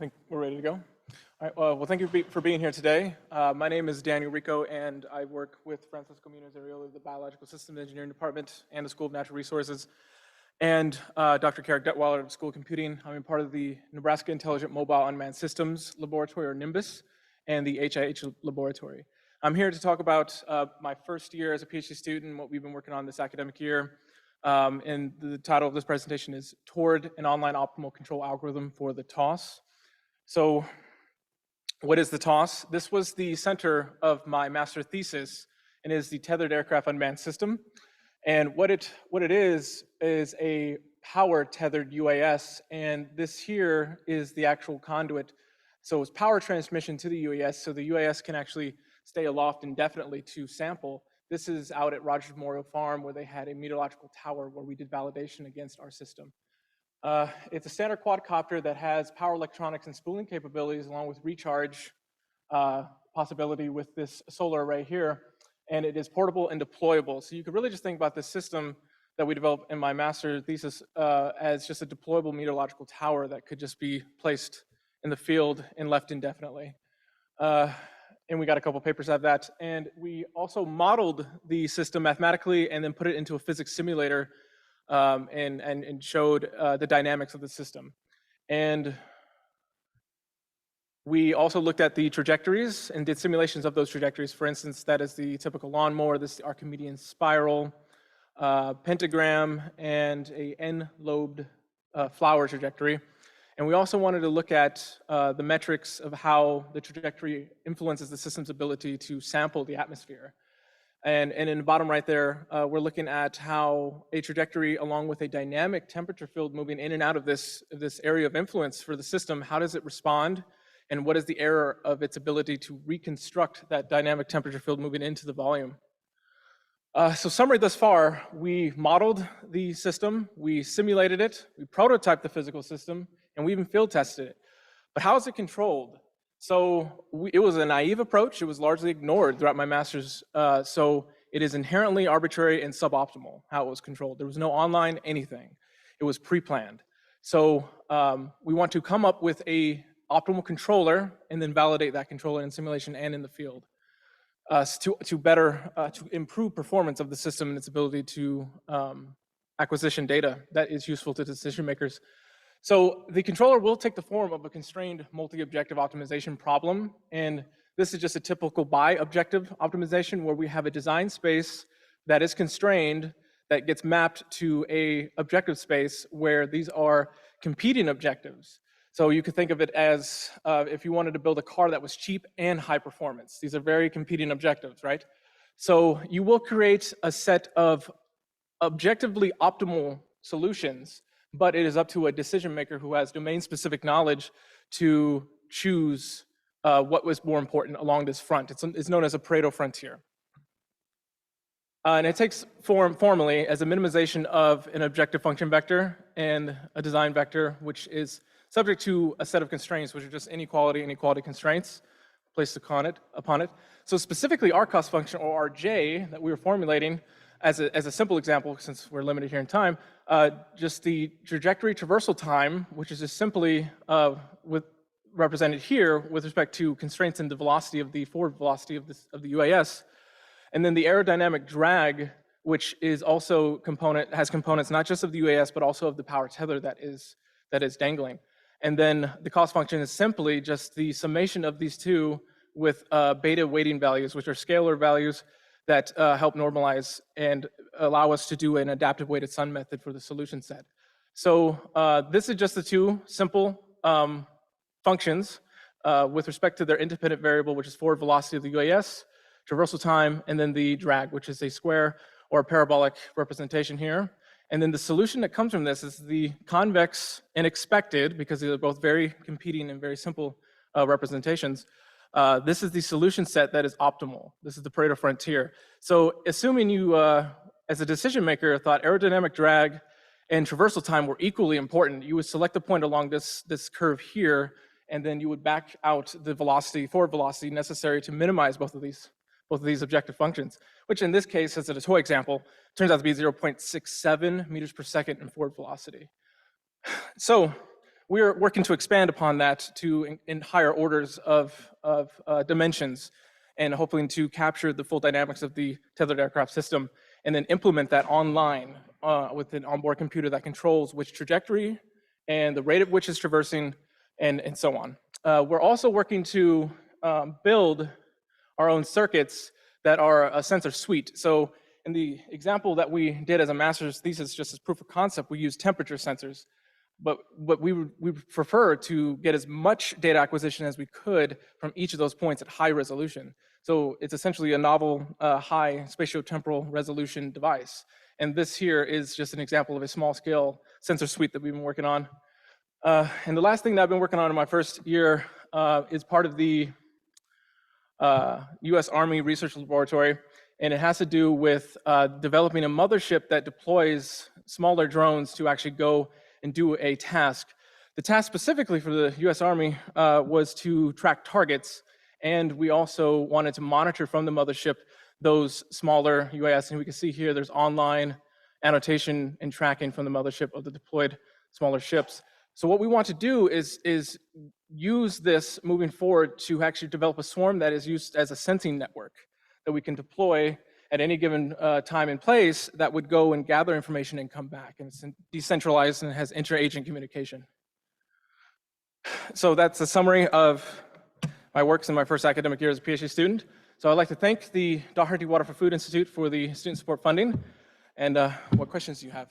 think we're ready to go. All right, well, thank you for being here today. My name is Rico, and I work with Francisco Munoz-Arriola, the Biological Systems Engineering Department and the School of Natural Resources, and Dr. Carrick Detweiler of the School of Computing. I'm a part of the Nebraska Intelligent Mobile Unmanned Systems Laboratory, or NIMBUS, and the HIH Laboratory. I'm here to talk about my first year as a PhD student, what we've been working on this academic year. And the title of this presentation is Toward an Online Optimal Control Algorithm for the TAUS. So what is the TAUS? This was the center of my master thesis and is the Tethered Aircraft Unmanned System. And what it is a power tethered UAS, and this here is the actual conduit. So it's power transmission to the UAS, so the UAS can actually stay aloft indefinitely to sample. This is out at Rogers Memorial Farm, where they had a meteorological tower where we did validation against our system. It's a standard quadcopter that has power electronics and spooling capabilities, along with recharge possibility with this solar array here. And it is portable and deployable. So you could really just think about this system that we developed in my master's thesis as just a deployable meteorological tower that could just be placed in the field and left indefinitely. And we got a couple papers of that. And we also modeled the system mathematically and then put it into a physics simulator and showed the dynamics of the system. And we also looked at the trajectories and did simulations of those trajectories. For instance, that is the typical lawnmower, this is the Archimedean spiral, pentagram, and a N-lobed flower trajectory. And we also wanted to look at the metrics of how the trajectory influences the system's ability to sample the atmosphere. And in the bottom right there, we're looking at how a trajectory along with a dynamic temperature field moving in and out of this area of influence for the system, how does it respond? And what is the error of its ability to reconstruct that dynamic temperature field moving into the volume? So summary thus far, we modeled the system, we simulated it, we prototyped the physical system, and we even field tested it. But how is it controlled? So it was a naive approach. It was largely ignored throughout my master's. So it is inherently arbitrary and suboptimal how it was controlled. There was no online anything. It was pre-planned. So we want to come up with a optimal controller and then validate that controller in simulation and in the field to improve performance of the system and its ability to acquisition data that is useful to decision makers. So the controller will take the form of a constrained multi-objective optimization problem. And this is just a typical bi-objective optimization where we have a design space that is constrained that gets mapped to a objective space where these are competing objectives. So you could think of it as if you wanted to build a car that was cheap and high performance. These are very competing objectives, right? So you will create a set of objectively optimal solutions, but it is up to a decision maker who has domain-specific knowledge to choose what was more important along this front. It's known as a Pareto frontier. And it takes form formally as a minimization of an objective function vector and a design vector, which is subject to a set of constraints, which are just inequality constraints placed upon it. So specifically, our cost function, or our J, that we were formulating, as a simple example, since we're limited here in time, just the trajectory traversal time, which is just simply represented here with respect to constraints in the velocity of the forward velocity of the UAS, and then the aerodynamic drag, which is also has components not just of the UAS but also of the power tether that is dangling. And then the cost function is simply just the summation of these two with beta weighting values, which are scalar values that help normalize and allow us to do an adaptive weighted sum method for the solution set. So this is just the two simple functions with respect to their independent variable, which is forward velocity of the UAS, traversal time, and then the drag, which is a square or a parabolic representation here. And then the solution that comes from this is the convex and expected, because these are both very competing and very simple representations. This is the solution set that is optimal. This is the Pareto frontier. So assuming you, as a decision maker, thought aerodynamic drag and traversal time were equally important, you would select the point along this curve here, and then you would back out the forward velocity necessary to minimize both of these objective functions, which in this case, as a toy example, turns out to be 0.67 meters per second in forward velocity. So we're working to expand upon that to in higher orders of dimensions, and hoping to capture the full dynamics of the tethered aircraft system, and then implement that online with an onboard computer that controls which trajectory and the rate at which it's traversing, and so on. We're also working to build our own circuits that are a sensor suite. So in the example that we did as a master's thesis, just as proof of concept, we used temperature sensors. But we would prefer to get as much data acquisition as we could from each of those points at high resolution. So it's essentially a novel high spatiotemporal resolution device. And this here is just an example of a small scale sensor suite that we've been working on. And the last thing that I've been working on in my first year is part of the US Army Research Laboratory. And it has to do with developing a mothership that deploys smaller drones to actually go and do a task. The task specifically for the US Army was to track targets, and we also wanted to monitor from the mothership those smaller UAS, and we can see here there's online annotation and tracking from the mothership of the deployed smaller ships. So what we want to do is use this moving forward to actually develop a swarm that is used as a sensing network that we can deploy at any given time and place that would go and gather information and come back. And it's decentralized and has inter-agent communication. So that's a summary of my works in my first academic year as a PhD student. So I'd like to thank the Daugherty Water for Food Institute for the student support funding. And what questions do you have?